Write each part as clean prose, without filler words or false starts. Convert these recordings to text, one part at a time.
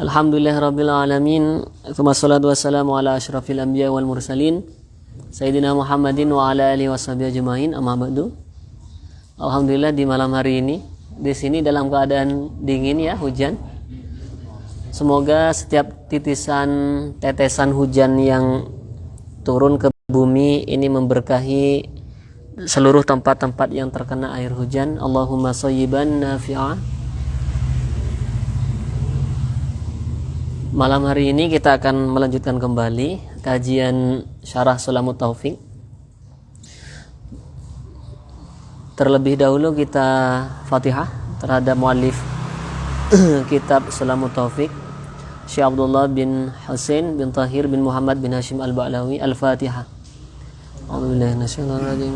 Alhamdulillahirabbil alamin. Wassalatu wassalamu ala asyrafil anbiya wal mursalin Sayyidina Muhammadin wa ala alihi washabihi ajmain. Amma ba'du. Alhamdulillah di malam hari ini di sini dalam keadaan dingin ya, hujan. Semoga setiap tetesan hujan yang turun ke bumi ini memberkahi seluruh tempat-tempat yang terkena air hujan. Allahumma shayyiban nafi'a. Malam hari ini kita akan melanjutkan kembali kajian Syarah Sulamut Taufik. Terlebih dahulu kita Fatihah terhadap muallif kitab Sulamut Taufik, Syekh Abdullah bin Husain bin Tahir bin Muhammad bin Hashim Al-Ba'lawi. Al-Fatihah. A'udzubillahi minasyaitonir rajim.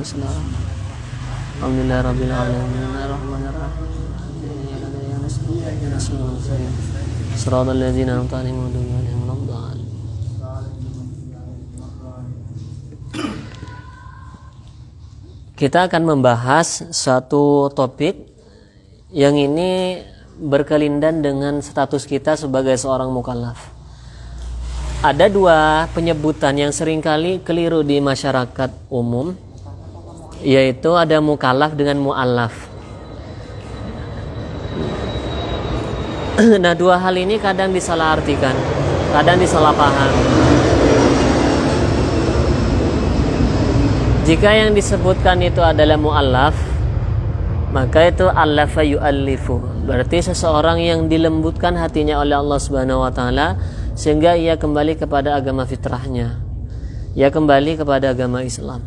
Alhamdulillahirabbil alamin. Arrahmanirrahim. Shiratal ladzina an'amta 'alaihim ghairil maghdubi 'alaihim. Kita akan membahas satu topik yang ini berkelindan dengan status kita sebagai seorang mukallaf. Ada dua penyebutan yang seringkali keliru di masyarakat umum, yaitu ada mukallaf dengan mu'allaf. Nah, dua hal ini kadang disalahartikan, kadang disalahpaham. Jika yang disebutkan itu adalah mu'allaf, maka itu allafa yu'allifu, berarti seseorang yang dilembutkan hatinya oleh Allah Subhanahu wa taala sehingga ia kembali kepada agama fitrahnya. Ia kembali kepada agama Islam.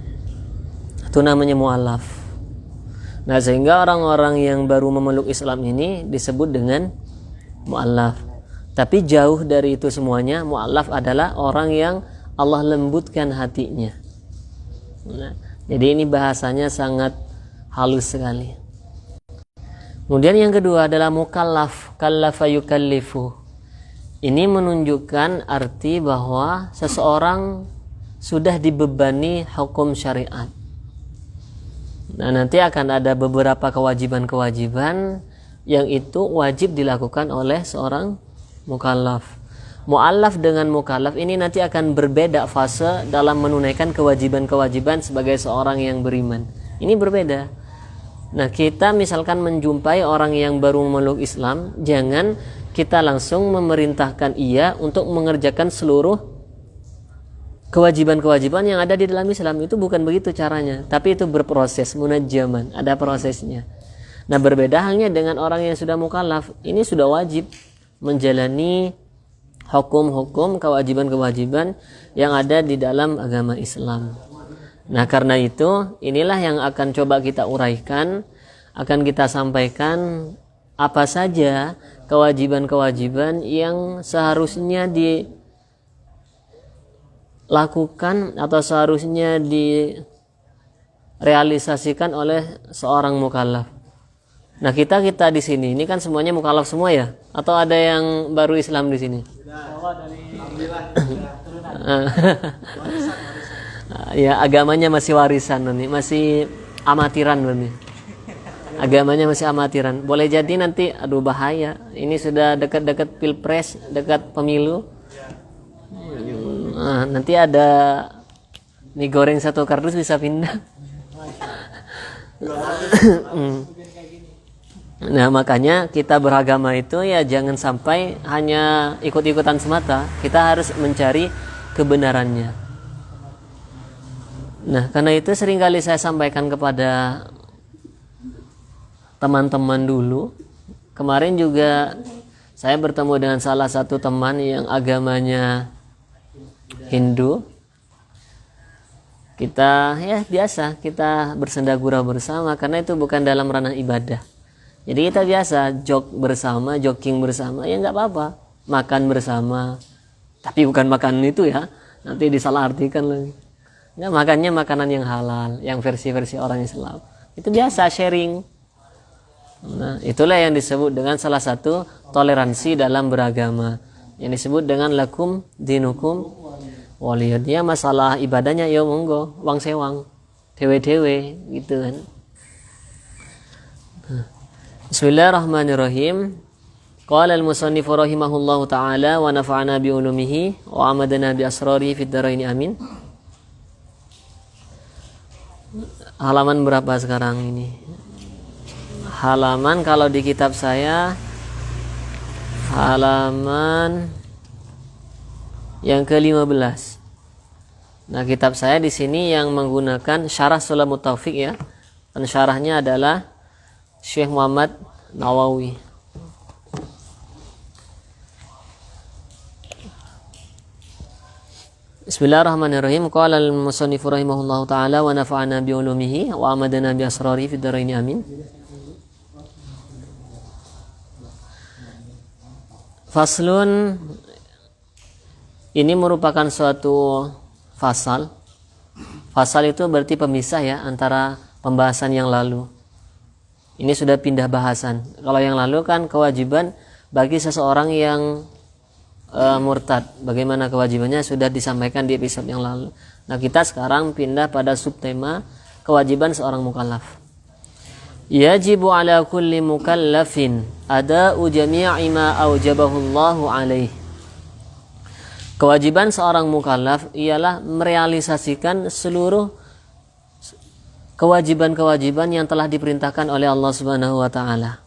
Itu namanya mu'allaf. Nah, sehingga orang-orang yang baru memeluk Islam ini disebut dengan mu'allaf. Tapi jauh dari itu semuanya, mu'allaf adalah orang yang Allah lembutkan hatinya. Nah, jadi ini bahasanya sangat halus sekali. Kemudian yang kedua adalah mukallaf, kallafa yukallifu. Ini menunjukkan arti bahwa seseorang sudah dibebani hukum syariat. Nah, nanti akan ada beberapa kewajiban-kewajiban yang itu wajib dilakukan oleh seorang mukallaf. Mu'allaf dengan mukallaf ini nanti akan berbeda fase dalam menunaikan kewajiban-kewajiban sebagai seorang yang beriman. Ini berbeda. Nah, kita misalkan menjumpai orang yang baru memeluk Islam, jangan kita langsung memerintahkan ia untuk mengerjakan seluruh kewajiban-kewajiban yang ada di dalam Islam. Itu bukan begitu caranya, tapi itu berproses, munajjaman, ada prosesnya. Nah, berbeda halnya dengan orang yang sudah mukallaf. Ini sudah wajib menjalani hukum-hukum, kewajiban-kewajiban yang ada di dalam agama Islam. Nah, karena itu inilah yang akan coba kita uraikan, akan kita sampaikan apa saja kewajiban-kewajiban yang seharusnya dilakukan atau seharusnya direalisasikan oleh seorang mukallaf. Nah, kita di sini ini kan semuanya mukallaf semua ya? Atau ada yang baru Islam di sini? Ya, agamanya masih warisan nih, masih amatiran nih. Agamanya masih amatiran. Boleh jadi nanti aduh bahaya. Ini sudah dekat-dekat pilpres, dekat pemilu. Nah, nanti ada mie goreng satu kardus bisa pindah. Nah, makanya kita beragama itu ya jangan sampai hanya ikut-ikutan semata. Kita harus mencari kebenarannya. Nah, karena itu seringkali saya sampaikan kepada teman-teman dulu. Kemarin juga saya bertemu dengan salah satu teman yang agamanya Hindu. Kita ya biasa, kita bersenda gurau bersama karena itu bukan dalam ranah ibadah. Jadi kita biasa bersama, jogging bersama, ya nggak apa-apa. Makan bersama, tapi bukan makan itu ya, nanti disalahartikan lagi. Nggak, makannya makanan yang halal, yang versi-versi orang Islam. Itu biasa sharing. Nah, itulah yang disebut dengan salah satu toleransi dalam beragama. Yang disebut dengan lakum dinukum waliyad. Ya, masalah ibadahnya ya monggo, wang sewang, dewe-dewe gitu kan. Bismillahirrahmanirrahim. Qala al-musannifu rahimahullahu ta'ala wa nafa'ana bi ulumihi wa amadana bi asrarihi fid dharain amin. Halaman berapa sekarang ini? Halaman kalau di kitab saya halaman yang ke-15. Nah, kitab saya di sini yang menggunakan syarah Sulamut Taufik ya. Dan syarahnya adalah Syekh Muhammad Nawawi. Bismillahirrahmanirrahim. Qala al-musannifu rahimahullahu ta'ala wa nafa'ana bi ulumihi wa amadana bi asrarihi fid dharain amin. Faslun, ini merupakan suatu fasal. Fasal itu berarti pemisah ya antara pembahasan yang lalu. Ini sudah pindah bahasan. Kalau yang lalu kan kewajiban bagi seseorang yang murtad, bagaimana kewajibannya sudah disampaikan di episode yang lalu. Nah, kita sekarang pindah pada subtema kewajiban seorang mukallaf. Yajibu ala kulli mukallafin ada'u jami'i ma aujabahu Allahu alaih. Kewajiban seorang mukallaf ialah merealisasikan seluruh kewajiban-kewajiban yang telah diperintahkan oleh Allah Subhanahu wa taala.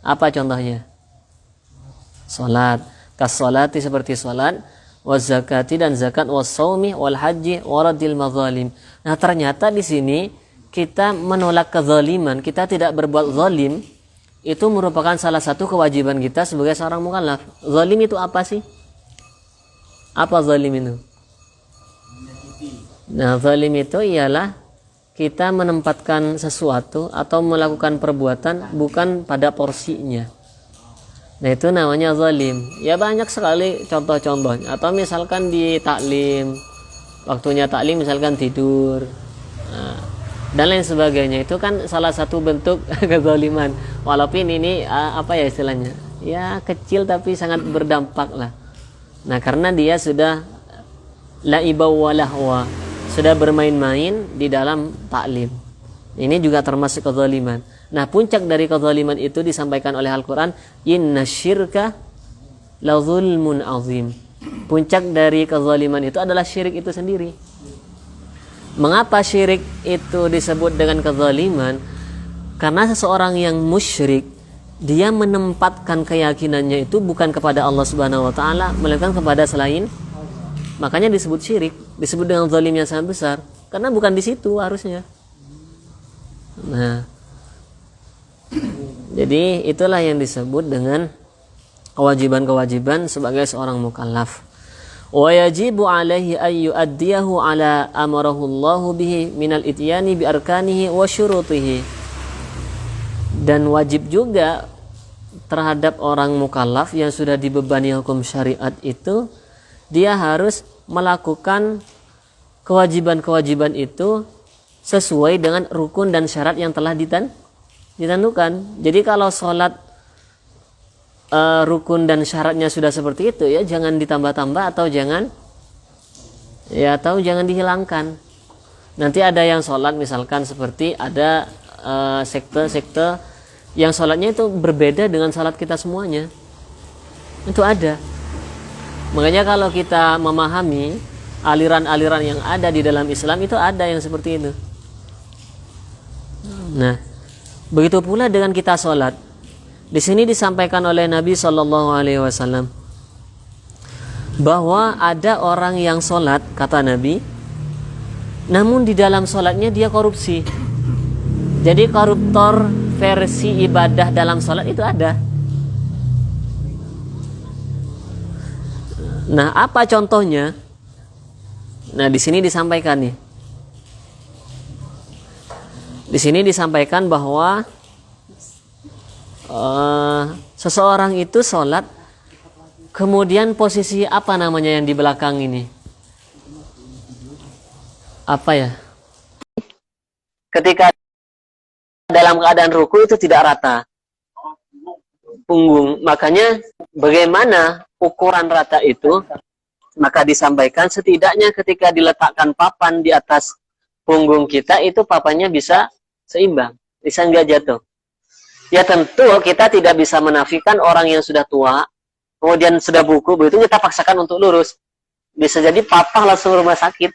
Apa contohnya? Salat, kas-salati seperti salat, waz zakati dan zakat, was shaumi wal haji waradil mazalim. Nah, ternyata di sini kita menolak kezaliman, kita tidak berbuat zalim, itu merupakan salah satu kewajiban kita sebagai seorang mukallaf. Zalim itu apa sih? Apa zalim itu? Nah, zalim itu ialah kita menempatkan sesuatu atau melakukan perbuatan bukan pada porsinya. Nah, itu namanya zalim. Ya, banyak sekali contoh-contohnya. Atau misalkan di taklim, waktunya taklim misalkan tidur, nah, dan lain sebagainya. Itu kan salah satu bentuk kezaliman. Walaupun ini apa ya istilahnya? Ya, kecil tapi sangat berdampak lah. Nah, karena dia sudah la'ibau wa lahwa, sudah bermain-main di dalam taklim. Ini juga termasuk kezaliman. Nah, puncak dari kezaliman itu disampaikan oleh Al-Quran, inna syirka la zulmun azim. Puncak dari kezaliman itu adalah syirik itu sendiri. Mengapa syirik itu disebut dengan kezaliman? Karena seseorang yang musyrik, dia menempatkan keyakinannya itu bukan kepada Allah Subhanahu wa taala, melainkan kepada selain. Makanya disebut syirik, disebut dengan zalim yang sangat besar, karena bukan di situ harusnya. Nah, jadi itulah yang disebut dengan kewajiban-kewajiban sebagai seorang mukallaf. Wa yajibu alaihi ay yu'addiyahu ala amarahu Allahu bihi minal ityani bi arkanihi wa syurutihi. Dan wajib juga terhadap orang mukallaf yang sudah dibebani hukum syariat itu, dia harus melakukan kewajiban-kewajiban itu sesuai dengan rukun dan syarat yang telah ditentukan. Jadi kalau sholat rukun dan syaratnya sudah seperti itu, ya jangan ditambah-tambah atau jangan dihilangkan. Nanti ada yang sholat misalkan seperti ada sekte-sekte yang sholatnya itu berbeda dengan sholat kita semuanya. Itu ada. Makanya kalau kita memahami aliran-aliran yang ada di dalam Islam, itu ada yang seperti itu. Nah, begitu pula dengan kita sholat. Di sini disampaikan oleh Nabi Shallallahu Alaihi Wasallam bahwa ada orang yang sholat, kata Nabi, namun di dalam sholatnya dia korupsi. Jadi koruptor versi ibadah dalam sholat itu ada. Nah, apa contohnya? Nah, di sini disampaikan nih. Di sini disampaikan bahwa seseorang itu sholat, kemudian posisi apa namanya yang di belakang ini? Apa ya? Ketika dalam keadaan ruku itu tidak rata punggung. Makanya bagaimana ukuran rata itu? Maka disampaikan setidaknya ketika diletakkan papan di atas punggung kita, itu papannya bisa seimbang, bisa nggak jatuh. Ya tentu kita tidak bisa menafikan orang yang sudah tua, kemudian sudah buku, begitu kita paksakan untuk lurus. Bisa jadi patah langsung rumah sakit.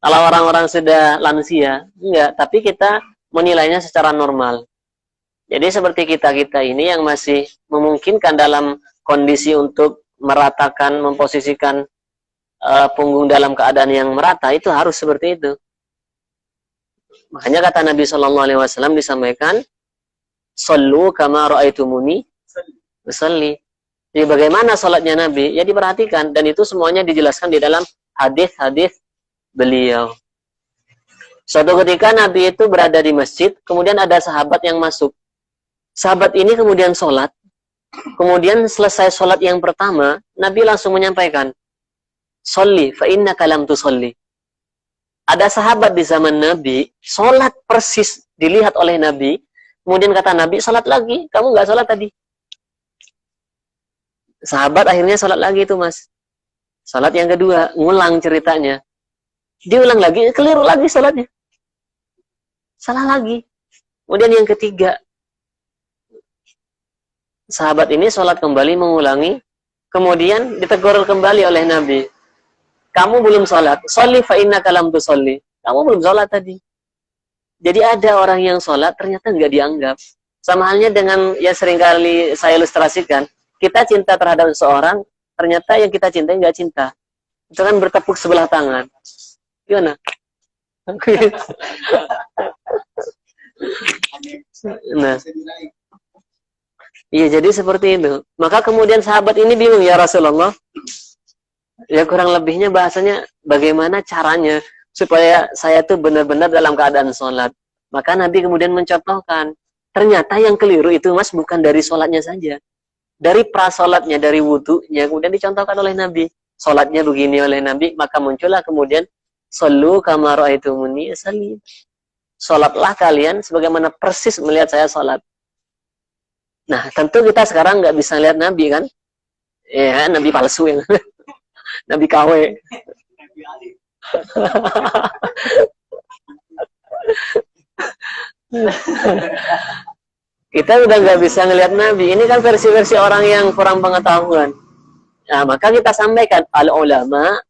Kalau orang-orang sudah lansia, enggak. Tapi kita menilainya secara normal. Jadi seperti kita-kita ini yang masih memungkinkan dalam kondisi untuk meratakan, memposisikan punggung dalam keadaan yang merata, itu harus seperti itu. Makanya kata Nabi SAW disampaikan, Sallu kama ra'aitumuni usalli. Jadi bagaimana salatnya Nabi? Ya diperhatikan, dan itu semuanya dijelaskan di dalam hadis-hadis beliau. Suatu ketika Nabi itu berada di masjid, kemudian ada sahabat yang masuk. Sahabat ini kemudian sholat. Kemudian selesai sholat yang pertama, Nabi langsung menyampaikan, Sholli fa innaka lam tusolli. Ada sahabat di zaman Nabi, sholat persis dilihat oleh Nabi. Kemudian kata Nabi, sholat lagi. Kamu nggak sholat tadi. Sahabat akhirnya sholat lagi itu, Mas. Sholat yang kedua, ngulang ceritanya. Diulang lagi, keliru lagi sholatnya. Salah lagi. Kemudian yang ketiga, sahabat ini sholat kembali mengulangi. Kemudian ditegur kembali oleh Nabi. Kamu belum sholat. Sholli fa innaka lam tusolli. Kamu belum sholat tadi. Jadi ada orang yang sholat ternyata nggak dianggap. Sama halnya dengan yang seringkali saya ilustrasikan, kita cinta terhadap seseorang, ternyata yang kita cintai nggak cinta. Itu kan bertepuk sebelah tangan. Gimana? Nah, iya jadi seperti itu. Maka kemudian sahabat ini bingung, ya Rasulullah. Ya kurang lebihnya bahasanya bagaimana caranya supaya saya tuh benar-benar dalam keadaan sholat. Maka Nabi kemudian mencontohkan. Ternyata yang keliru itu, Mas, bukan dari sholatnya saja. Dari prasolatnya, dari wudhunya, kemudian dicontohkan oleh Nabi. Sholatnya begini oleh Nabi, maka muncullah kemudian, Sallu kama ra'aitumuni usalli. Sholatlah kalian sebagaimana persis melihat saya sholat. Nah, tentu kita sekarang nggak bisa lihat Nabi, kan? Ya, Nabi palsu yang Nabi KW. Kita udah nggak bisa ngelihat Nabi. Ini kan versi-versi orang yang kurang pengetahuan. Nah, maka kita sampaikan al-ulama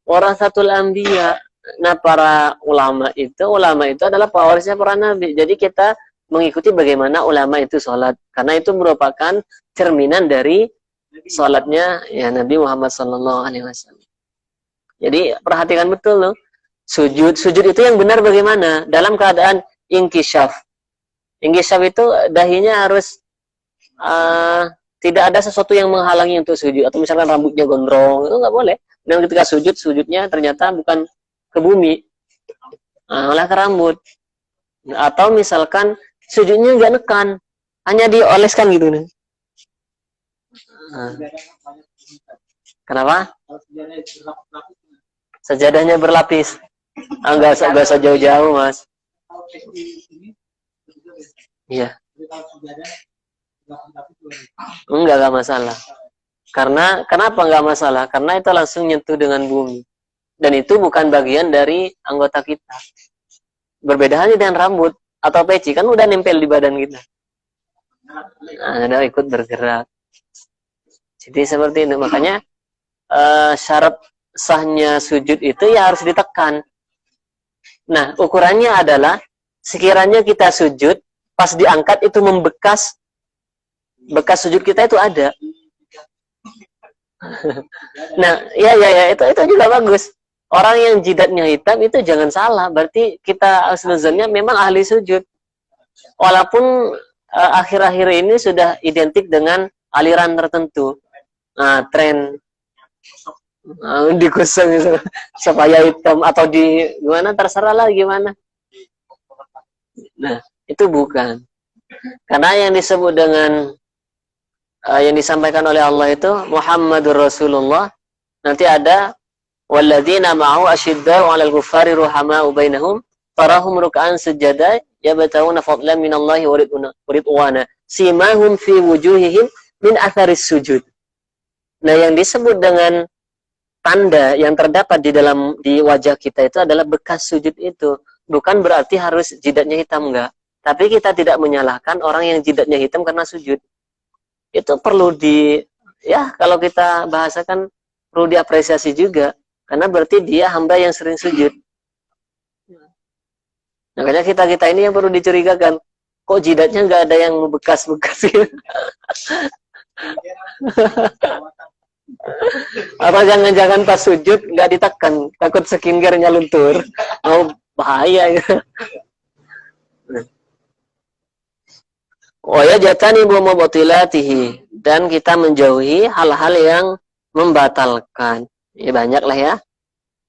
warasatul anbiya. Nah, para ulama itu adalah pewarisnya para nabi. Jadi kita mengikuti bagaimana ulama itu sholat. Karena itu merupakan cerminan dari sholatnya ya Nabi Muhammad SAW. Jadi perhatikan betul loh. Sujud itu yang benar bagaimana? Dalam keadaan inkishaf. Inkishaf itu dahinya harus tidak ada sesuatu yang menghalangi untuk sujud. Atau misalkan rambutnya gondrong, itu nggak boleh. Dan ketika sujudnya ternyata bukan ke bumi, malah ke rambut. Atau misalkan sujudnya nggak nekan, hanya dioleskan gitu nih. Kenapa? Sajadahnya berlapis. Enggak usah jauh-jauh, Mas. Iya. Enggak masalah. Karena kenapa enggak masalah? Karena itu langsung nyentuh dengan bumi. Dan itu bukan bagian dari anggota kita. Berbeda halnya dengan rambut atau peci, kan udah nempel di badan kita. Nah, udah ikut bergerak. Jadi seperti itu. Makanya syarat sahnya sujud itu ya harus ditekan. Nah, ukurannya adalah sekiranya kita sujud, pas diangkat itu membekas, bekas sujud kita itu ada. Nah, ya itu juga bagus. Orang yang jidatnya hitam itu jangan salah, berarti kita asnuzannya memang ahli sujud. Walaupun akhir-akhir ini sudah identik dengan aliran tertentu. Nah, tren dikusung supaya hitam atau di gimana terserah lah gimana. Nah, itu bukan. Karena yang disebut dengan yang disampaikan oleh Allah itu Muhammadur Rasulullah, nanti ada walladzina ma'ahu asyidda'u 'alal kuffari ruhama'u bainahum tarahum ruk'an sujada yabtaguna fadlan minallahi wa ridwana simahum fi wujuhihim min atharis sujud. Nah, yang disebut dengan tanda yang terdapat di wajah kita itu adalah bekas sujud itu. Bukan berarti harus jidatnya hitam, enggak. Tapi kita tidak menyalahkan orang yang jidatnya hitam karena sujud. Itu perlu ya kalau kita bahasakan perlu diapresiasi juga. Karena berarti dia hamba yang sering sujud. Makanya kita ini yang perlu dicurigakan. Kok jidatnya nggak ada yang bekas-bekas gitu. Atau jangan-jangan pas sujud nggak ditekan, takut skincare-nya luntur. Oh, bahaya ya. Oh ya jatani bu mubatilatihi, dan kita menjauhi hal-hal yang membatalkan. Ya banyak lah ya.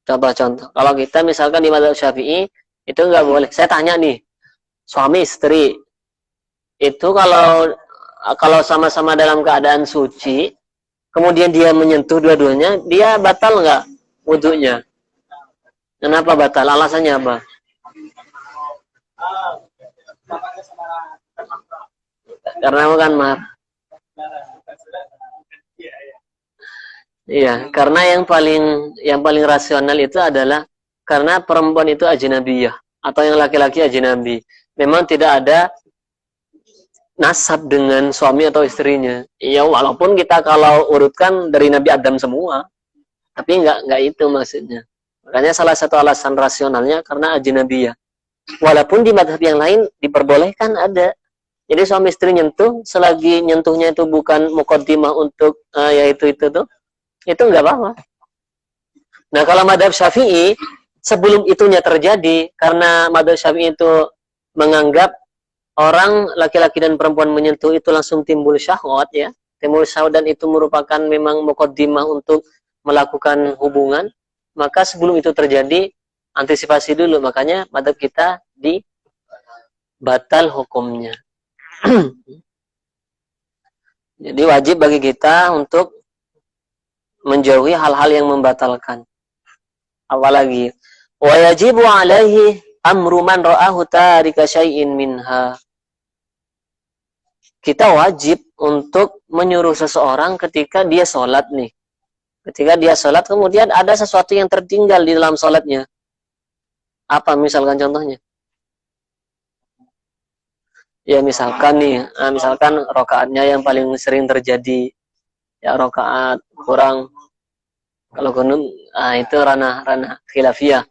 Contoh-contoh. Kalau kita misalkan di mazhab Syafi'i itu nggak boleh. Saya tanya nih, suami istri itu kalau sama-sama dalam keadaan suci, kemudian dia menyentuh dua-duanya, dia batal nggak wudunya? Kenapa batal? Alasannya apa? Karena bukan mahar. Iya, karena yang paling rasional itu adalah karena perempuan itu ajnabiyah atau yang laki-laki ajnabi. Memang tidak ada nasab dengan suami atau istrinya. Ya walaupun kita kalau urutkan dari Nabi Adam semua, tapi enggak itu maksudnya. Makanya salah satu alasan rasionalnya karena ajnabiyah. Walaupun di madhab yang lain diperbolehkan ada. Jadi suami istri nyentuh, selagi nyentuhnya itu bukan muqaddimah untuk yaitu itu tuh, itu enggak apa-apa. Nah kalau madhab Syafi'i, sebelum itunya terjadi, karena madhab Syafi'i itu menganggap orang laki-laki dan perempuan menyentuh itu langsung timbul syahwat ya. Timbul syahwat dan itu merupakan memang muqaddimah untuk melakukan hubungan. Maka sebelum itu terjadi, antisipasi dulu. Makanya madhab kita di batal hukumnya. Jadi wajib bagi kita untuk menjauhi hal-hal yang membatalkan. Apalagi wa yajibu alaihi amru man ra'ahu tarika syai'in minha. Kita wajib untuk menyuruh seseorang ketika dia sholat nih. Ketika dia sholat kemudian ada sesuatu yang tertinggal di dalam sholatnya. Apa misalkan contohnya? Ya misalkan nih, misalkan rokaatnya yang paling sering terjadi ya rokaat kurang, kalau kunut itu ranah khilafiyah.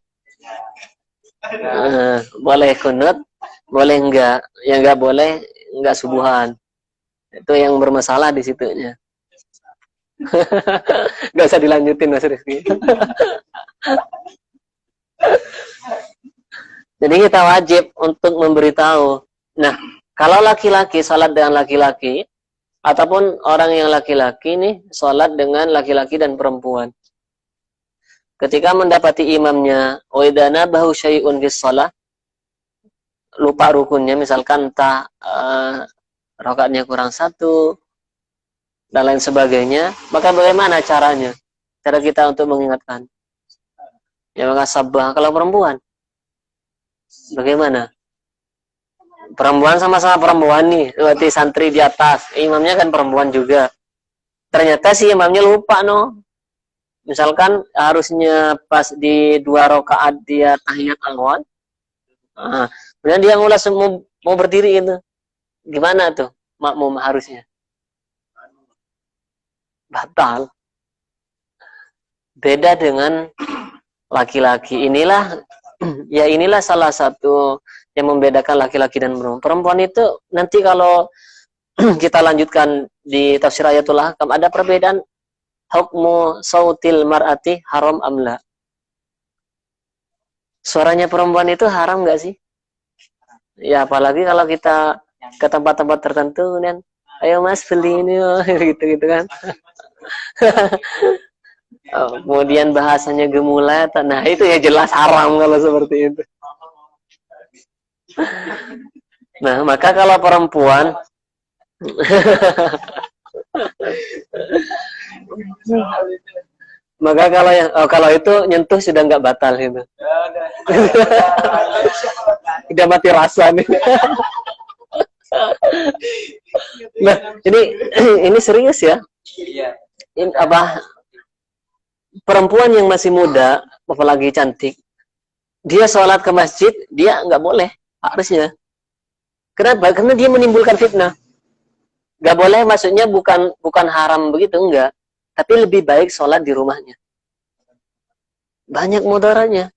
Boleh kunut, boleh enggak, yang enggak boleh enggak subuhan. Itu yang bermasalah di situnya. Enggak usah dilanjutin Mas Rizky. Jadi kita wajib untuk memberitahu. Nah, kalau laki-laki salat dengan laki-laki ataupun orang yang laki-laki nih salat dengan laki-laki dan perempuan. Ketika mendapati imamnya waidana bahu syai'un fis shalah, lupa rukunnya misalkan entah rakaatnya kurang satu dan lain sebagainya, maka bagaimana caranya? Cara kita untuk mengingatkan. Ya maka sabah. Kalau perempuan bagaimana? Perempuan sama-sama perempuan nih, berarti santri di atas, imamnya kan perempuan juga. Ternyata si imamnya lupa no. Misalkan harusnya pas di 2 rakaat dia tahiyat awal. Kemudian dia ngulas mau berdiri itu. Gimana tuh makmum harusnya? Batal. Beda dengan laki-laki. Inilah salah satu yang membedakan laki-laki dan perempuan. Perempuan itu nanti kalau kita lanjutkan di tafsir ayatul ahkam ada perbedaan hukmu sautil mar'ati haram amla. Suaranya perempuan itu haram nggak sih? Ya apalagi kalau kita ke tempat-tempat tertentu dan ayo mas beli ini gitu kan. Kemudian bahasanya gemulai, nah itu ya jelas haram kalau seperti itu. Nah, maka kalau perempuan maka kalau itu nyentuh sudah nggak batal itu. Udah mati rasa nih. Nah, ini serius ya. Ini perempuan yang masih muda, apalagi cantik, dia sholat ke masjid, dia nggak boleh harusnya. Kenapa? Karena dia menimbulkan fitnah. Gak boleh, maksudnya bukan haram begitu, enggak. Tapi lebih baik sholat di rumahnya. Banyak mudaratnya.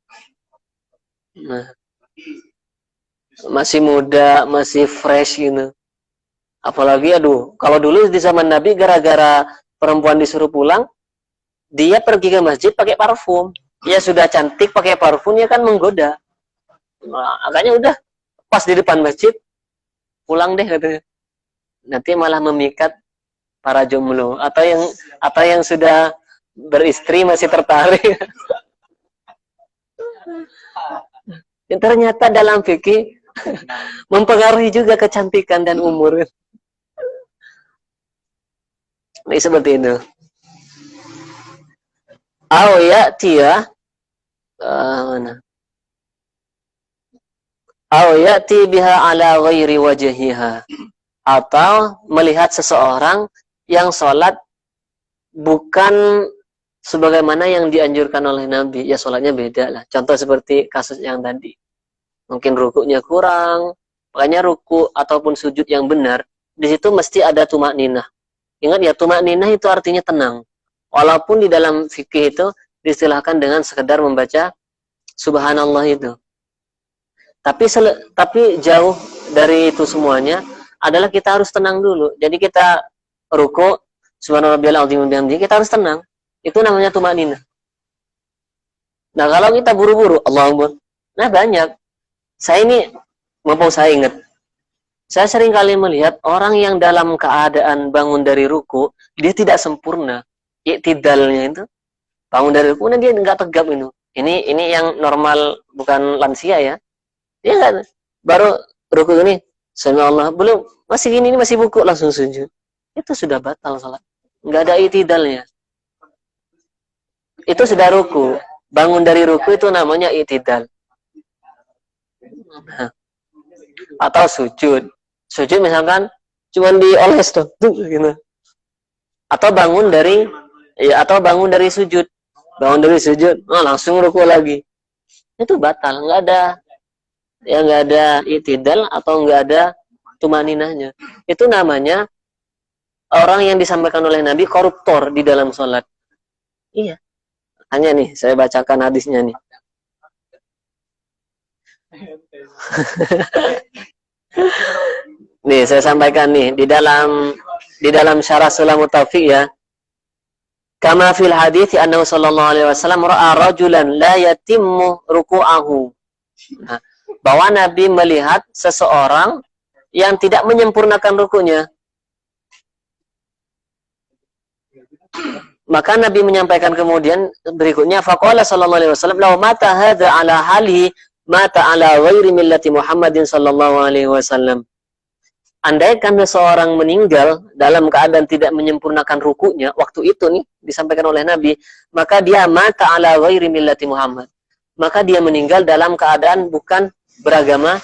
Nah, masih muda, masih fresh gitu. Apalagi, aduh, kalau dulu di zaman Nabi gara-gara perempuan disuruh pulang, dia pergi ke masjid pakai parfum. Ya sudah cantik pakai parfum, ya kan menggoda. Nah, agaknya udah pas di depan masjid, pulang deh katanya. Nanti malah memikat para jomblo atau yang sudah beristri masih tertarik. Dan ternyata dalam fikih mempengaruhi juga kecantikan dan umur. Ini seperti itu. Au ya'ti ya. Mana? Au ya'ti biha ala ghairi wajhiha. Atau melihat seseorang yang sholat bukan sebagaimana yang dianjurkan oleh Nabi. Ya sholatnya beda lah. Contoh seperti kasus yang tadi. Mungkin rukuknya kurang. Makanya ruku ataupun sujud yang benar, di situ mesti ada tumak ninah. Ingat ya, tumak ninah itu artinya tenang. Walaupun di dalam fikih itu diistilahkan dengan sekedar membaca subhanallah itu. Tapi jauh dari itu semuanya adalah kita harus tenang dulu. Jadi kita ruku subhanallahil azim bihamdihi, kita harus tenang. Itu namanya tumak ninah. Nah, kalau kita buru-buru, Allahu Akbar. Nah, banyak. Saya ini, mumpung saya ingat, saya sering kali melihat orang yang dalam keadaan bangun dari ruku, dia tidak sempurna. Iktidalnya itu, bangun dari ruku, dia nggak tegap itu. Ini yang normal, bukan lansia ya. Dia nggak, baru ruku ini, subhanallah, belum, masih gini, ini masih buku, langsung sujud. Itu sudah batal salat. Nggak ada iktidalnya. Itu sudah ruku. Bangun dari ruku itu namanya iktidal. Nah, atau sujud misalkan cuma dioles tuh gitu. Atau bangun dari sujud langsung ruku lagi, itu batal. Nggak ada i'tidal atau nggak ada tumaninahnya. Itu namanya orang yang disampaikan oleh Nabi koruptor di dalam sholat. Iya, hanya nih saya bacakan hadisnya nih. Nih saya sampaikan nih di dalam syarah Sulamut Taufiq ya. Kama fil hadits annahu sallallahu alaihi wasallam ra'a rajulan la yatimmu ruku'ahu. Nah, bahwa Nabi melihat seseorang yang tidak menyempurnakan rukunya. Maka Nabi menyampaikan kemudian berikutnya, faqala sallallahu alaihi wasallam, "Law mata hadza ala halihi mata ala ghairi millati Muhammadin sallallahu alaihi wasallam." Andaikan seseorang meninggal dalam keadaan tidak menyempurnakan rukunya, waktu itu nih disampaikan oleh Nabi, maka dia mata ala ghairi millati Muhammad. Maka dia meninggal dalam keadaan bukan beragama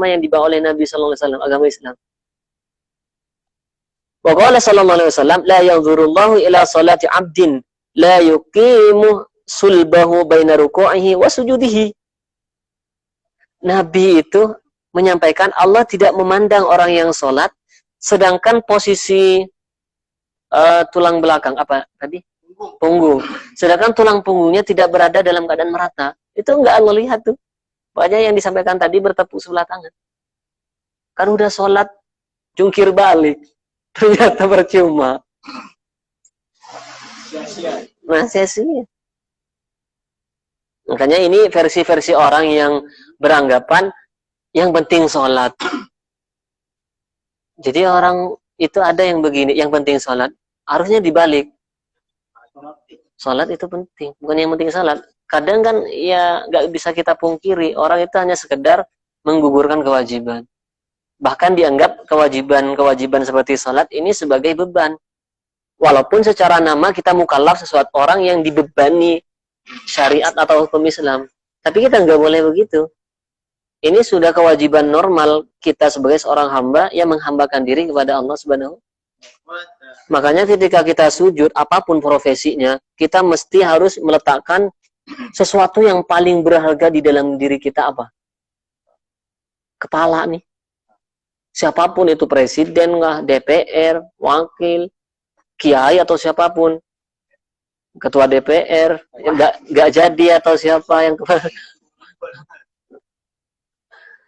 yang dibawa oleh Nabi sallallahu alaihi wasallam, agama Islam. Wa qala sallallahu alaihi wasallam, la yanzurullahu ila salati 'abdin la yuqimu sulbahu baina ruku'ihi wa sujudihi. Nabi itu menyampaikan Allah tidak memandang orang yang sholat sedangkan posisi tulang belakang punggung, sedangkan tulang punggungnya tidak berada dalam keadaan merata. Itu enggak Allah lihat tuh. Makanya yang disampaikan tadi bertepuk sebelah tangan. Kan udah sholat jungkir balik, ternyata percuma. Sia-sia. Makanya ini versi-versi orang yang beranggapan yang penting sholat. Jadi orang itu ada yang begini, yang penting sholat. Harusnya dibalik. Sholat itu penting, bukan yang penting sholat. Kadang kan ya nggak bisa kita pungkiri, orang itu hanya sekedar menggugurkan kewajiban. Bahkan dianggap kewajiban seperti sholat ini sebagai beban. Walaupun secara nama kita mukallaf, sesuatu orang yang dibebani syariat atau hukum Islam. Tapi kita nggak boleh begitu. Ini sudah kewajiban normal kita sebagai seorang hamba yang menghambakan diri kepada Allah Subhanahu. Makanya ketika kita sujud, apapun profesinya, kita mesti harus meletakkan sesuatu yang paling berharga di dalam diri kita apa? kepala nih. Siapapun itu, presiden lah, DPR, wakil, kiai atau siapapun, ketua DPR, nggak jadi atau siapa yang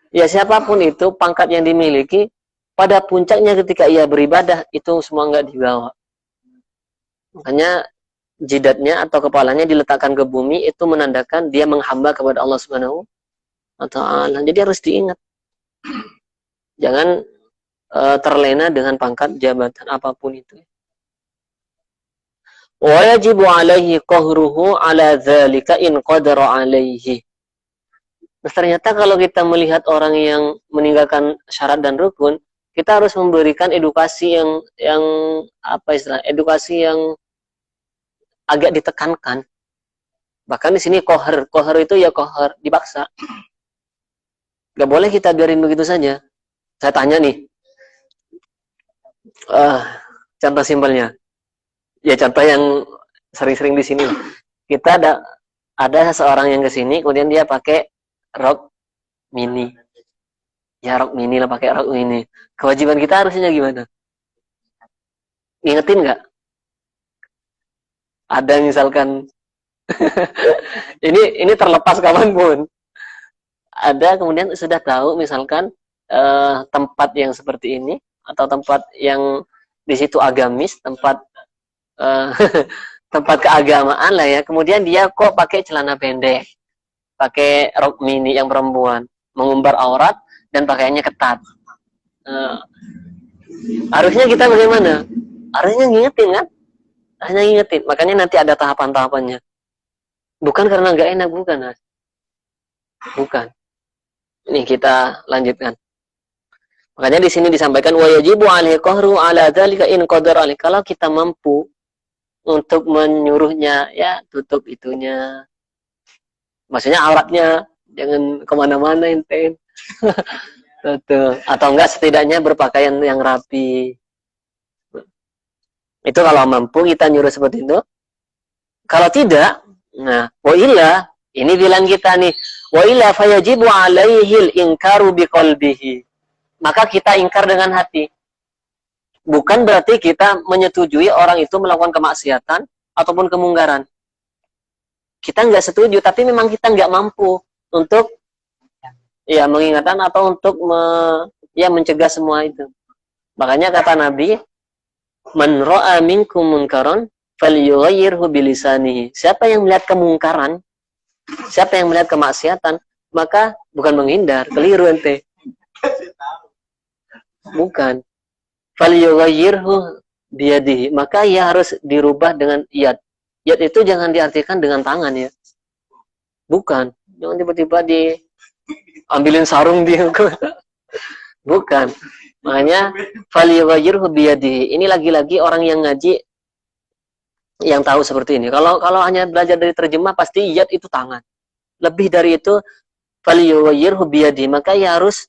ya siapapun itu pangkat yang dimiliki, pada puncaknya ketika ia beribadah itu semua nggak dibawa. Makanya jidatnya atau kepalanya diletakkan ke bumi itu menandakan dia menghamba kepada Allah Subhanahu wa Ta'ala. Jadi harus diingat. Jangan terlena dengan pangkat jabatan apapun itu. Wa yajibu alaihi qahruhu ala dzalika in qadara alaihi. Nah, ternyata kalau kita melihat orang yang meninggalkan syarat dan rukun, kita harus memberikan edukasi yang apa istilah? Edukasi yang agak ditekankan. Bahkan di sini qahr itu ya qahr, dipaksa. Gak boleh kita biarin begitu saja. Saya tanya nih, contoh simpelnya. Ya contoh yang sering-sering di sini. Kita ada seseorang yang ke sini, kemudian dia pakai rok mini. Ya rok mini lah, pakai rok mini. Kewajiban kita harusnya gimana? Ngingetin nggak? Ada misalkan ini terlepas kapanpun. Ada kemudian sudah tahu misalkan tempat yang seperti ini atau tempat yang di situ agamis, tempat tempat keagamaan lah ya. Kemudian dia kok pakai celana pendek, pakai rok mini yang perempuan, mengumbar aurat dan pakaiannya ketat. Harusnya kita bagaimana? Harusnya ngingetin kan? Hanya ngingetin. Makanya nanti ada tahapan-tahapannya. Bukan karena nggak enak, bukan. Bukan. Ini kita lanjutkan. Makanya di sini disampaikan wa yajibu alaihi qahru ala dzalika in qadara alaihi. Kalau kita mampu untuk menyuruhnya, ya tutup itunya. Maksudnya auratnya jangan kemana-mana enten. Atau enggak setidaknya berpakaian yang rapi. Itu kalau mampu kita nyuruh seperti itu. Kalau tidak, nah, wa illa, ini bilang kita nih, wa illa fayajibu alaihil inkaru biqalbihi. Maka kita ingkar dengan hati. Bukan berarti kita menyetujui orang itu melakukan kemaksiatan ataupun kemungkaran. Kita nggak setuju, tapi memang kita nggak mampu untuk ya mengingatkan atau untuk mencegah semua itu. Makanya kata Nabi, man ra'a minkum munkaran falyughayyirhu bilisanihi. Siapa yang melihat kemungkaran, siapa yang melihat kemaksiatan, maka bukan menghindar, keliru ente. Bukan. Falyughayyirhu biyadihi. Maka ia harus dirubah dengan yad. Yad itu jangan diartikan dengan tangan ya. Bukan. Jangan tiba-tiba diambilin sarung dia. Bukan. Makanya falyughayyirhu biyadihi. Ini lagi-lagi orang yang ngaji yang tahu seperti ini. Kalau hanya belajar dari terjemah pasti yad itu tangan. Lebih dari itu falyughayyirhu biyadihi. Maka ia harus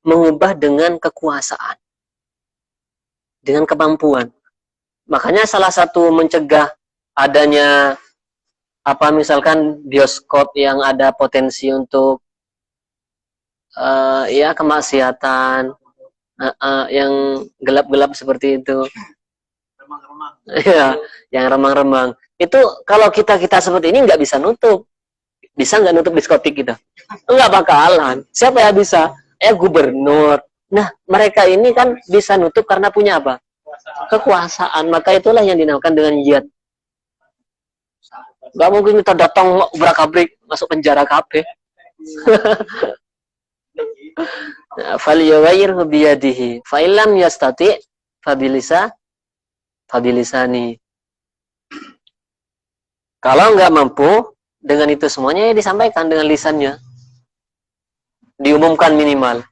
mengubah dengan kekuasaan. Dengan kemampuan. Makanya salah satu mencegah adanya apa misalkan bioskop yang ada potensi untuk ya kemaksiatan yang gelap-gelap seperti itu. Remang-remang. Ya, yang remang-remang. Itu kalau kita seperti ini nggak bisa nutup. Bisa nggak nutup diskotik kita? Nggak bakalan. Siapa yang bisa? Gubernur. Nah, mereka ini kan bisa nutup karena punya apa? Kekuasaan. Maka itulah yang dinamakan dengan yad. Nggak mungkin kita datang obrak-abrik masuk penjara kabeh. Falyughayyirhu biyadihi. Fa illam yastati fabilisani. Kalau nggak mampu dengan itu semuanya ya disampaikan dengan lisannya. Diumumkan minimal.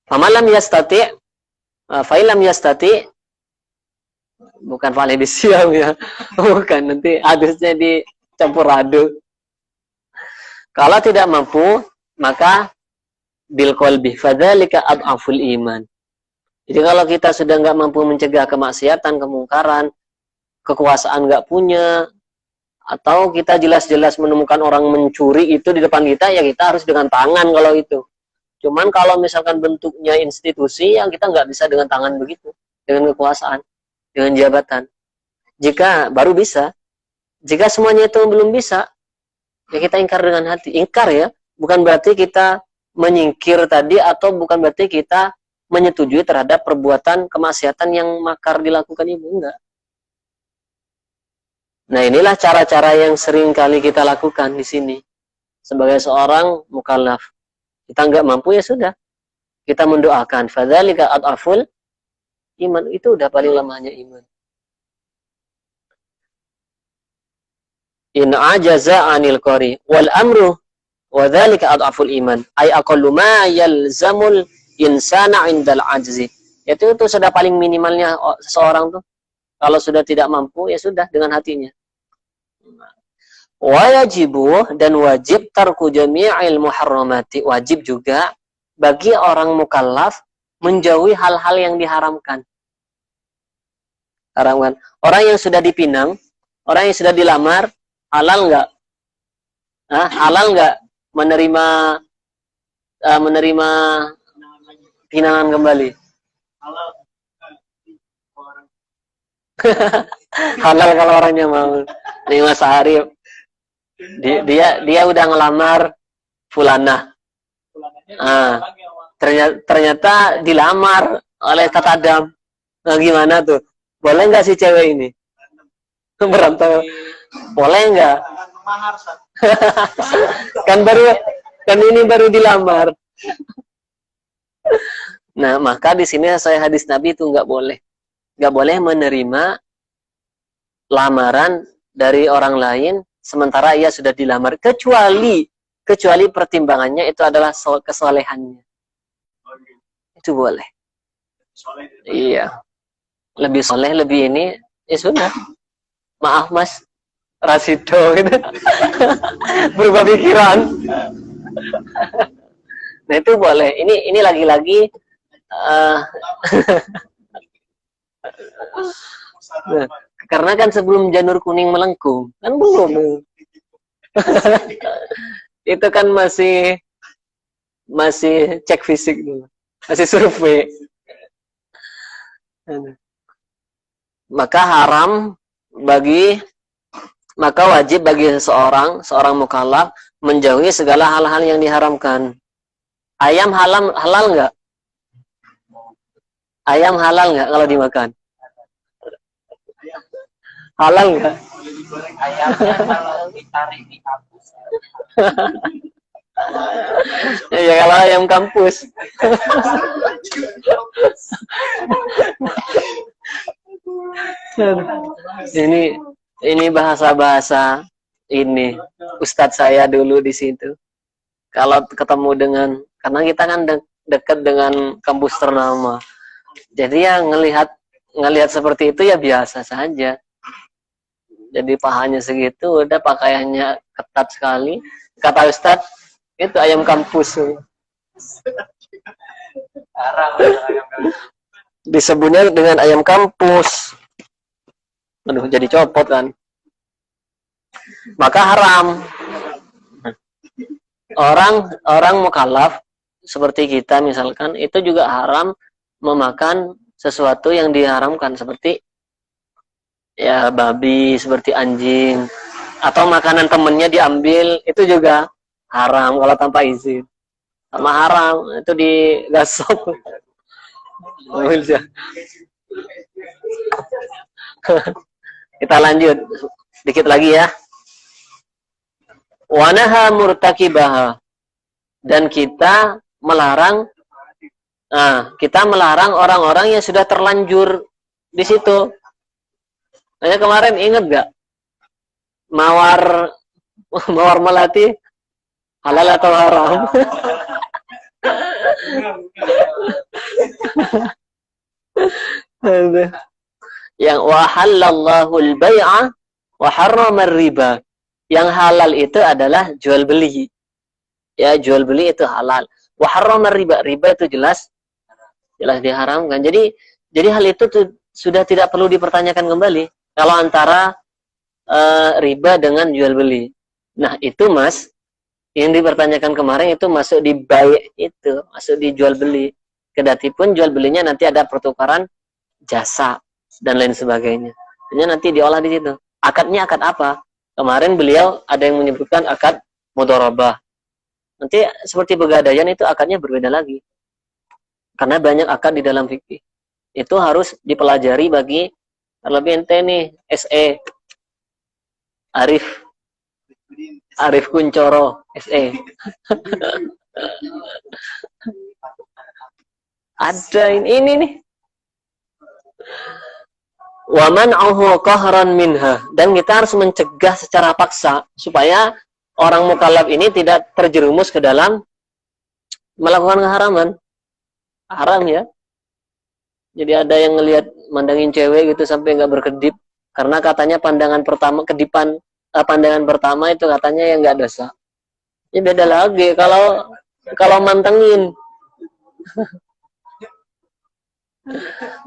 Famalam yastati, fa'ilam yastati, bukan fa'alai bisyam ya, bukan, nanti hadisnya dicampur aduk. Kalau tidak mampu, maka bil qalbi, fadzalika ad'aful iman. Jadi kalau kita sudah nggak mampu mencegah kemaksiatan, kemungkaran, kekuasaan nggak punya, atau kita jelas-jelas menemukan orang mencuri itu di depan kita, ya kita harus dengan tangan kalau itu. Cuman kalau misalkan bentuknya institusi, yang kita nggak bisa dengan tangan begitu, dengan kekuasaan, dengan jabatan. Jika baru bisa, jika semuanya itu belum bisa, ya kita ingkar dengan hati. Ingkar ya, bukan berarti kita menyingkir tadi, atau bukan berarti kita menyetujui terhadap perbuatan kemaksiatan yang makar dilakukan ibu, enggak. Nah, inilah cara-cara yang sering kali kita lakukan di sini. Sebagai seorang mukallaf. Kita nggak mampu, ya sudah. Kita mendoakan. Fadzalika ad'aful iman. Itu udah paling lemahnya iman. In ajaza anil qari wal amru wa dzalika ad'aful iman. Ay aqallu ma yalzamul insana 'indal ajzi. Itu sudah paling minimalnya seseorang tuh. Kalau sudah tidak mampu, ya sudah dengan hatinya. Wajibu, dan wajib tarku jami'il muharramati. Wajib juga bagi orang mukallaf menjauhi hal-hal yang diharamkan. Haramkan. Orang yang sudah dipinang, orang yang sudah dilamar, halal nggak? Halal nggak menerima pinangan kembali? Halal kalau orangnya mau. Nih Mas Arif, dia udah ngelamar fulanah. Ternyata dilamar oleh Tatadam. Nah, gimana tuh? Boleh nggak si cewek ini berantem? Boleh nggak? kan ini baru dilamar. Nah, maka di sini saya hadis Nabi itu nggak boleh menerima lamaran dari orang lain sementara ia sudah dilamar, kecuali pertimbangannya itu adalah kesolehannya. Itu boleh. Iya. Lebih soleh, lebih ini, ya sudah. Maaf Mas Rasido gitu. Berubah pikiran. Nah, itu boleh. Ini lagi-lagi nah, karena kan sebelum janur kuning melengkung, kan belum. Itu kan masih cek fisik dulu. Masih survei. Maka wajib bagi seorang mukallaf menjauhi segala hal-hal yang diharamkan. Ayam halal nggak? Ayam halal nggak kalau dimakan? Halal nggak? Ayamnya kalau ditarik di kampus. Ya kalau ayam kampus. Ini bahasa-bahasa ini ustadz saya dulu di situ. Kalau ketemu karena kita kan dekat dengan kampus ternama. Jadi ya ngelihat seperti itu ya biasa saja. Jadi pahanya segitu, udah pakaiannya ketat sekali. Kata ustadz, itu ayam kampus. Disebutnya dengan ayam kampus. Aduh, jadi copot kan. Maka haram. Orang mukallaf seperti kita misalkan, itu juga haram memakan sesuatu yang diharamkan, seperti ya babi, seperti anjing, atau makanan temennya diambil, itu juga haram kalau tanpa izin. Sama haram itu digasok. Kita lanjut sedikit lagi ya. Wanaha murtakibaha, dan kita melarang orang-orang yang sudah terlanjur di situ. Saya kemarin ingat gak? Mawar melati halal atau haram? Yang wahallallahu al-bai'a wa harrama riba. Yang halal itu adalah jual beli. Ya, jual beli itu halal. Wa harrama riba. Riba itu jelas diharamkan. Jadi hal itu sudah tidak perlu dipertanyakan kembali. Kalau antara riba dengan jual beli. Nah, itu Mas, Yang dipertanyakan kemarin itu masuk di buy, itu masuk di jual beli. Kedati pun jual belinya nanti ada pertukaran jasa dan lain sebagainya. Ini nanti diolah di situ. Akadnya akad apa? Kemarin beliau ada yang menyebutkan akad mudharabah. Nanti seperti pegadaian itu akadnya berbeda lagi. Karena banyak akad di dalam fikih. Itu harus dipelajari bagi lebih ente nih SE Arif Kuncoro SE. Ada ini nih. Wa man'uhu qahran minha, dan kita harus mencegah secara paksa supaya orang mukallaf ini tidak terjerumus ke dalam melakukan keharaman. Haram ya. Jadi ada yang ngelihat mandangin cewek gitu sampai nggak berkedip karena katanya pandangan pertama pandangan pertama itu katanya yang nggak dosa. Ya beda lagi kalau mantengin.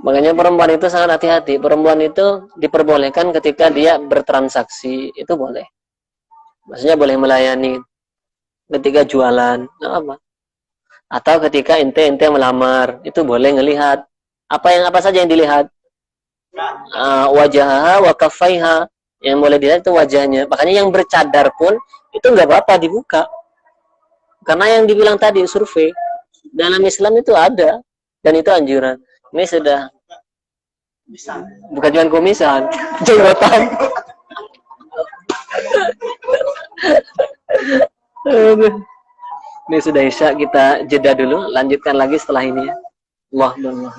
Makanya perempuan itu sangat hati-hati. Perempuan itu diperbolehkan ketika dia bertransaksi, itu boleh. Maksudnya boleh melayani ketika jualan, apa? Atau ketika ente melamar, itu boleh ngelihat. Apa saja yang dilihat? Wajahnya, wa kaffaiha. Yang boleh dilihat itu wajahnya. Makanya yang bercadar pun itu nggak apa-apa dibuka. Karena yang dibilang tadi survei dalam Islam itu ada dan itu anjuran. Ini sudah bukan cuma kumisan, jenggotan. Ini sudah Isya, kita jeda dulu, lanjutkan lagi setelah ini ya. Allah.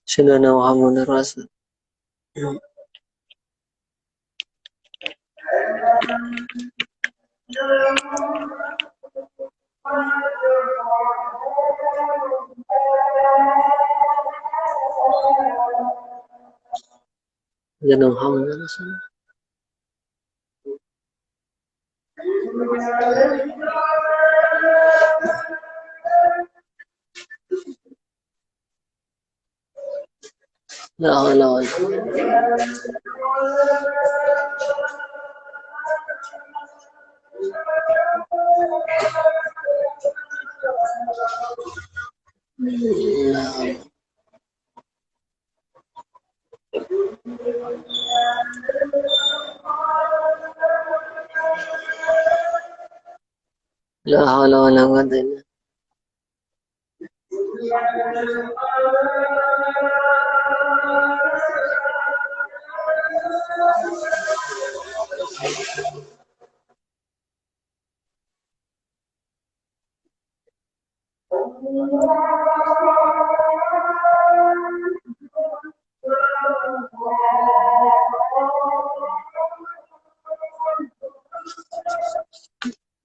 Sayyidina Muhammadur Rasul. Sayyidina Muhammadur Rasul. La haula wala quwwata illa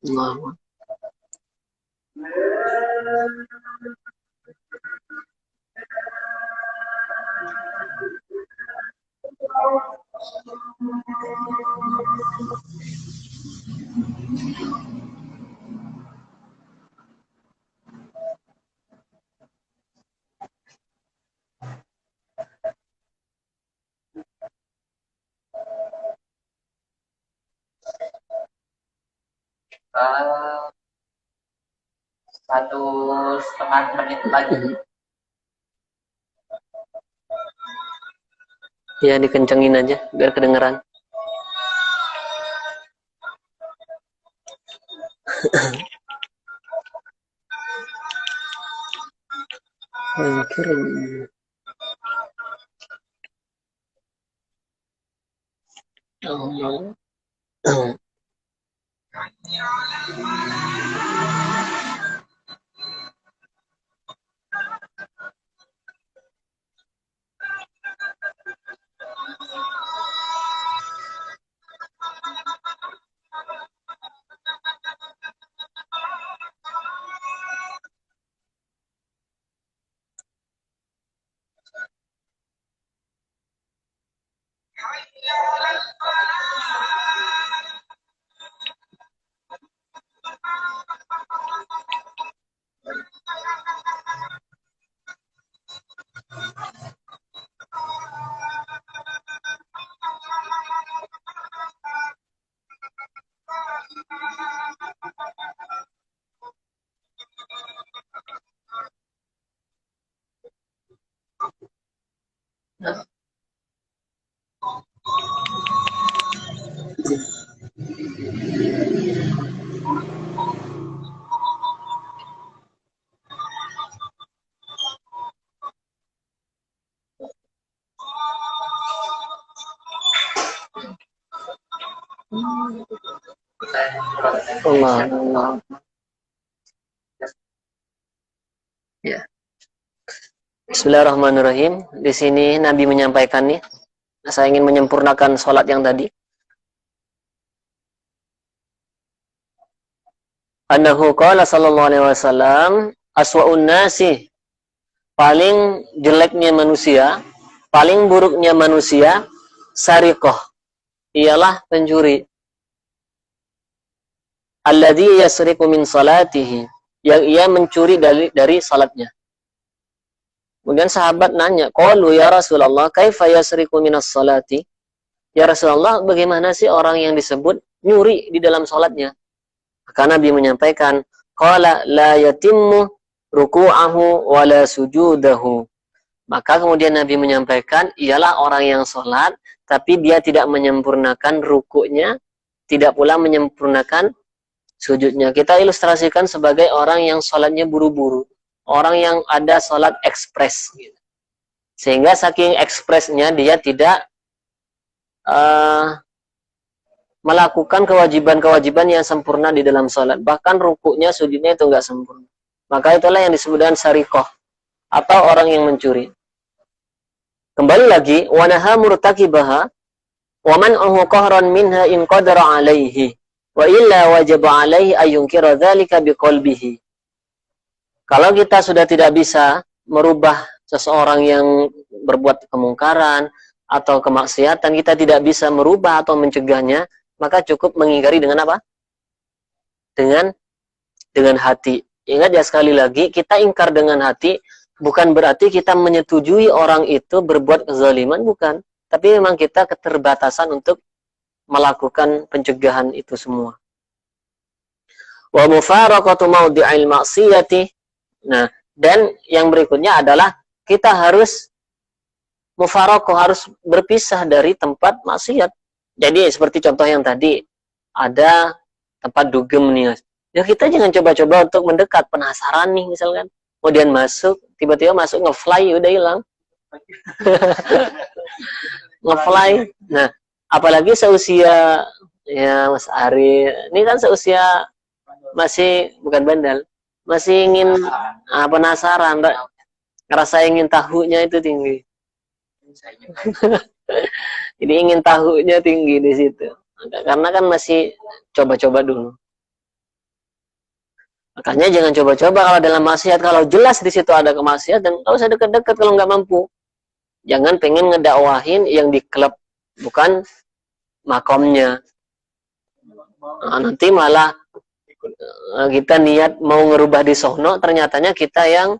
Allah. Eh, 1,5 menit lagi. Ya dikencengin aja biar kedengeran. Allah. Allah, Allah. Ya. Bismillahirrahmanirrahim. Di sini Nabi menyampaikan nih, saya ingin menyempurnakan sholat yang tadi. Annahu qala sallallahu alaihi wasallam, aswa'un nasi, paling jeleknya manusia, paling buruknya manusia, sariqah, ialah pencuri. Alladzi yasriqu min salatihi, yang ia mencuri dari salatnya. Kemudian sahabat nanya, qalu ya Rasulullah, kaifa yasriqu minas salati? Ya Rasulullah, bagaimana sih orang yang disebut nyuri di dalam salatnya? Maka Nabi menyampaikan, qala la yatimmu ruku'ahu wa la sujudahu. Maka kemudian Nabi menyampaikan, ialah orang yang salat tapi dia tidak menyempurnakan rukuknya, tidak pula menyempurnakan sujudnya. Kita ilustrasikan sebagai orang yang salatnya buru-buru, orang yang ada salat ekspres gitu. Sehingga saking ekspresnya dia tidak melakukan kewajiban-kewajiban yang sempurna di dalam salat. Bahkan rukuknya, sujudnya itu enggak sempurna. Maka itulah yang disebut dengan sariqah, atau orang yang mencuri. Kembali lagi, wa naha murtakibaha wa man'uhu qahran minha in qadara alaihi wa illa wajaba alaihi ayyunkira dzalika biqalbihi. Kalau kita sudah tidak bisa merubah seseorang yang berbuat kemungkaran atau kemaksiatan, kita tidak bisa merubah atau mencegahnya, maka cukup mengingkari dengan apa? Dengan hati. Ingat ya, sekali lagi, kita ingkar dengan hati bukan berarti kita menyetujui orang itu berbuat kezaliman, bukan. Tapi memang kita keterbatasan untuk melakukan pencegahan itu semua. Wa mufaraqatu mawdi'il ma'siyati. Nah, dan yang berikutnya adalah kita harus mufaraqah, harus berpisah dari tempat maksiat. Jadi seperti contoh yang tadi, ada tempat dugem nih, ya kita jangan coba-coba untuk mendekat, penasaran nih misalkan, kemudian masuk, tiba-tiba masuk ngefly, udah hilang. Ngefly. Nah, apalagi seusia ya Mas Ari, ini kan seusia masih bukan bandel, masih ingin penasaran, ngerasa ingin tahunya itu tinggi. Jadi ingin tahunya tinggi di situ. Karena kan masih coba-coba dulu. Makanya jangan coba-coba kalau dalam maksiat. Kalau jelas di situ ada kemaksiatan, nggak usah dekat-dekat kalau nggak mampu. Jangan pengen ngedakwahin yang di klub, bukan makomnya. Nah, nanti malah kita niat mau ngerubah di sono, ternyatanya kita yang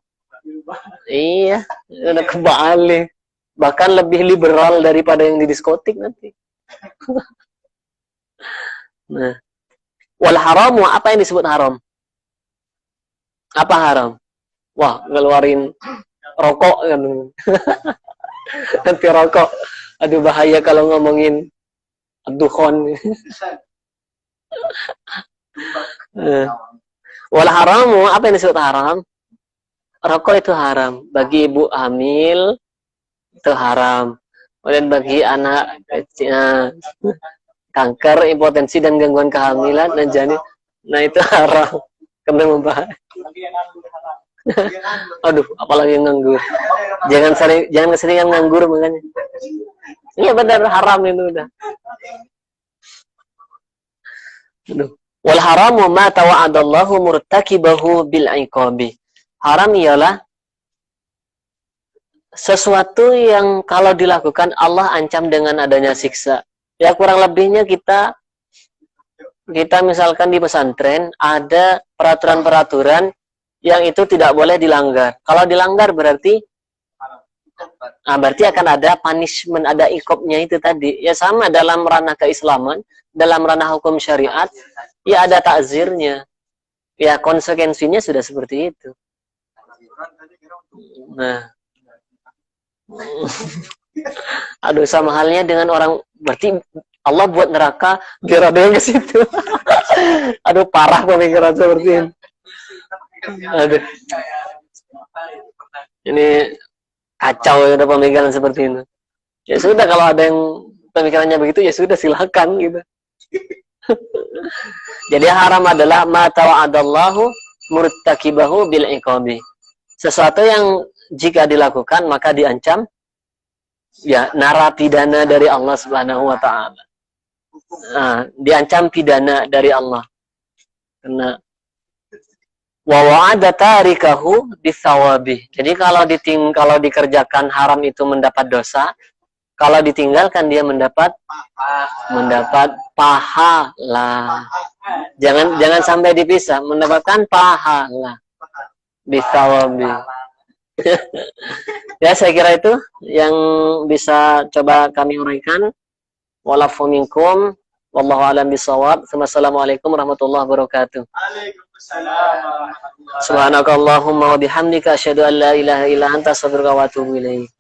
iya, udah kebalik. Bahkan lebih liberal daripada yang di diskotik nanti. Nah, wal haramu, apa yang disebut haram? Apa haram? Wah, ngeluarin rokok kan. Nanti rokok. Aduh, bahaya kalau ngomongin dukhon. Wal haramu, apa yang disebut haram? Rokok itu haram bagi ibu hamil, itu haram. Kemudian bagi anak kanker, impotensi dan gangguan kehamilan dan janin, nah itu haram. Kena membahas. Aduh, apalagi yang nganggur. Jangan keseringan nganggur makanya. Iya benar, haram itu udah. Aduh. Wal haramu ma tawa'adallahu murtakibahu bil iqabi. Haram ialah sesuatu yang kalau dilakukan Allah ancam dengan adanya siksa. Ya kurang lebihnya kita misalkan di pesantren ada peraturan-peraturan yang itu tidak boleh dilanggar. Kalau dilanggar berarti akan ada punishment, ada iqabnya itu tadi. Ya sama dalam ranah keislaman, dalam ranah hukum syariat, ya ada takzirnya. Ya konsekuensinya sudah seperti itu. Nah, aduh sama halnya dengan orang, berarti Allah buat neraka biar ada yang ke situ. Aduh parah pemikiran seperti ini. Aduh, ini kacau ya ada pemikiran seperti ini. Ya sudah, kalau ada yang pemikirannya begitu ya sudah, silakan gitu. Jadi haram adalah ma tawa'adallahu murtakibahu bil iqabi. Sesuatu yang jika dilakukan maka diancam ya narapidana dari Allah Subhanahu wa taala. Nah, diancam pidana dari Allah. Karena wa wa'ada tarikahu bisawabi. Jadi kalau dikerjakan haram itu mendapat dosa, kalau ditinggalkan dia mendapat pahala. Jangan sampai dipisah, mendapatkan pahala bisawabi. Ya, saya kira itu yang bisa coba kami uraikan. Walafu minkum wallahu a'lam bishawab. Wassalamualaikum warahmatullahi wabarakatuh. Subhanakallahumma wa bihamdika asyhadu an la ilaha illa anta astaghfiruka wa atubu ilaik.